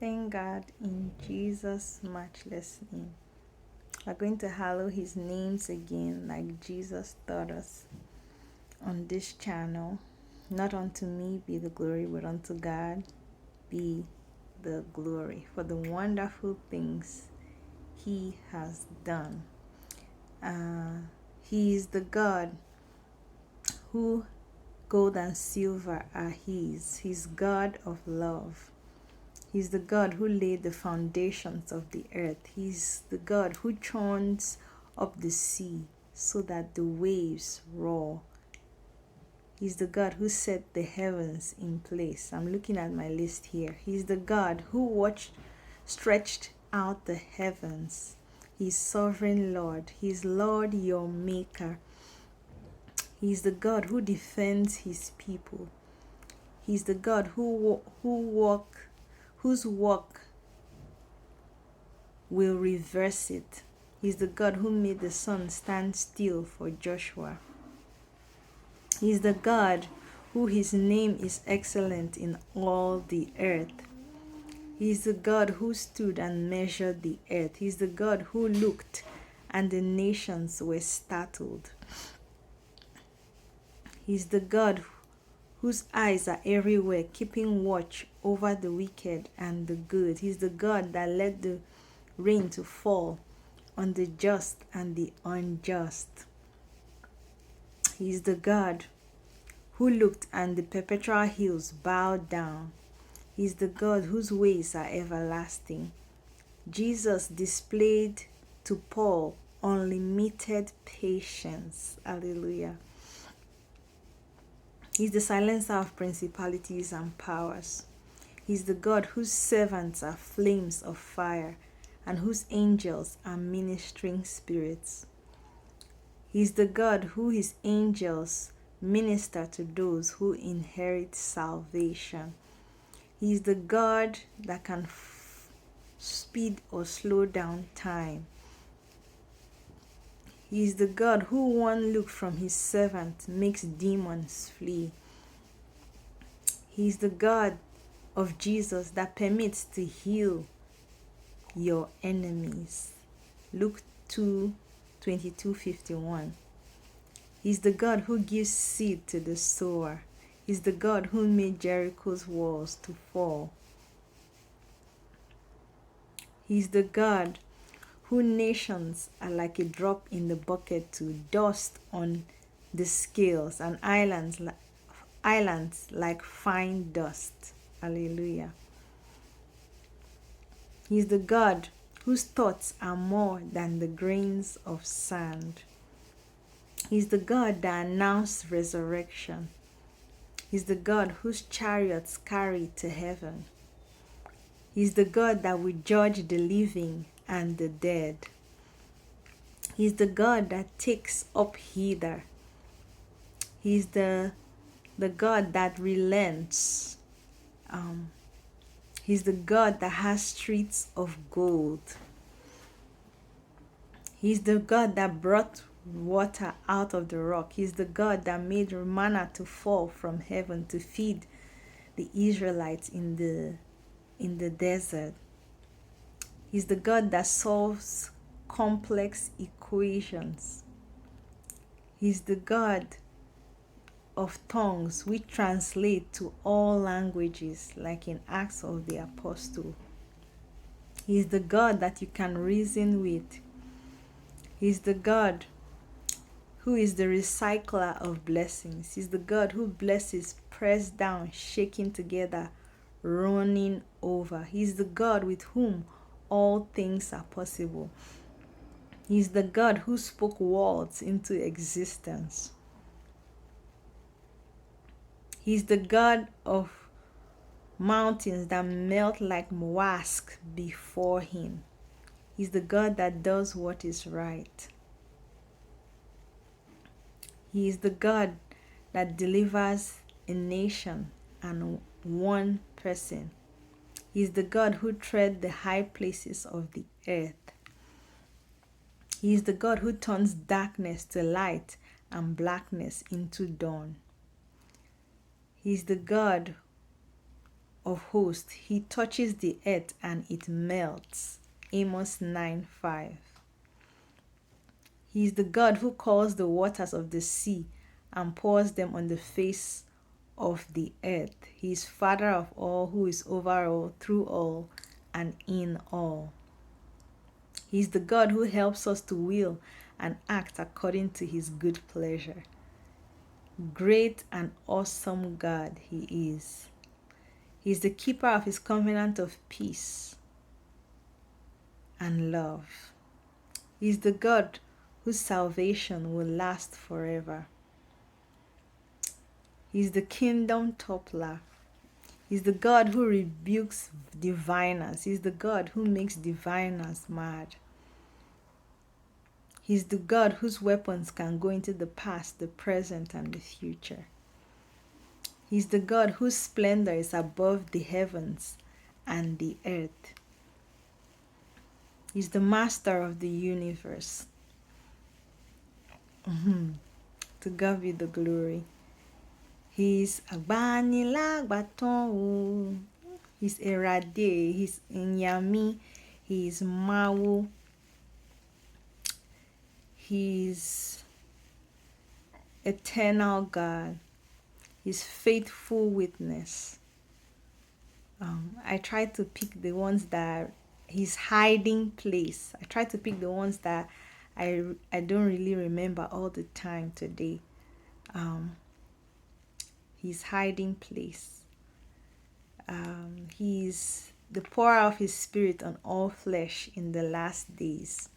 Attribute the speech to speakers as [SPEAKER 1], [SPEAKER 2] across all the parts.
[SPEAKER 1] Thank God in Jesus' matchless name. We're going to hallow his names again like Jesus taught us on this channel. Not unto me be the glory, but unto God be the glory for the wonderful things he has done. He is the God who gold and silver are his. He's God of love. He's the God who laid the foundations of the earth. He's the God who churns up the sea so that the waves roar. He's the God who set the heavens in place. I'm looking at my list here. He's the God who stretched out the heavens. He's sovereign Lord. He's Lord your maker. He's the God who defends his people. He's the God whose work will reverse it. He's the God who made the sun stand still for Joshua. He's the God who his name is excellent in all the earth. He's the God who stood and measured the earth. He's the God who looked and the nations were startled. He's the God whose eyes are everywhere, keeping watch over the wicked and the good. He's the God that let the rain to fall on the just and the unjust. He's the God who looked and the perpetual hills bowed down. He's the God whose ways are everlasting. Jesus displayed to Paul unlimited patience. Hallelujah. He's the silencer of principalities and powers. He's the God whose servants are flames of fire and whose angels are ministering spirits. He's the God who his angels minister to those who inherit salvation. He's the God that can speed or slow down time. He's the God who one look from his servant makes demons flee. He's the God of Jesus that permits to heal your enemies. Luke 2:22-51. He's the God who gives seed to the sower. He's the God who made Jericho's walls to fall. He's the God whose nations are like a drop in the bucket to dust on the scales, and islands like fine dust. Hallelujah. He's the God whose thoughts are more than the grains of sand. He's the God that announced resurrection. He's the God whose chariots carry to heaven. He's the God that will judge the living and the dead. He's the God that takes up hither. He's the God that relents. He's the God that has streets of gold. He's the God that brought water out of the rock. He's the God that made manna to fall from heaven to feed the Israelites in the desert. He's the God that solves complex equations. He's the God of tongues which translate to all languages, like in Acts of the Apostle. He's the God that you can reason with. He's the God who is the recycler of blessings. He's the God who blesses, pressed down, shaken together, running over. He's the God with whom all things are possible. He's the God who spoke worlds into existence. He's the God of mountains that melt like wax before him. He's the God that does what is right. He is the God that delivers a nation and one person. He is the God who treads the high places of the earth. He is the God who turns darkness to light and blackness into dawn. He is the God of hosts. He touches the earth and it melts. Amos 9:5. He is the God who calls the waters of the sea and pours them on the face of the earth. He is Father of all, who is over all, through all, and in all. He is the God who helps us to will and act according to his good pleasure. Great and awesome God he is. He is the keeper of his covenant of peace and love. He is the God whose salvation will last forever. He is the kingdom toppler. He is the God who rebukes diviners. He is the God who makes diviners mad. He is the God whose weapons can go into the past, the present, and the future. He is the God whose splendor is above the heavens and the earth. He is the master of the universe. To God be the glory. He's Agbanilagbaton. He's Erade. He's Inyami. He's Mawu. He's eternal God. He's faithful witness. I try to pick the ones that his hiding place. I try to pick the ones that I don't really remember all the time today. His hiding place. He's the pourer of his spirit on all flesh in the last days.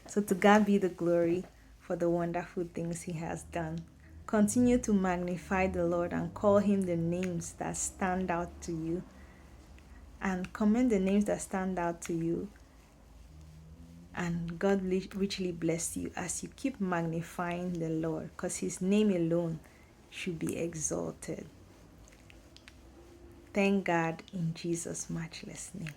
[SPEAKER 1] So to God be the glory for the wonderful things he has done. Continue to magnify the Lord and call him the names that stand out to you. And comment the names that stand out to you. And God richly bless you as you keep magnifying the Lord, because his name alone should be exalted. Thank God in Jesus' matchless name.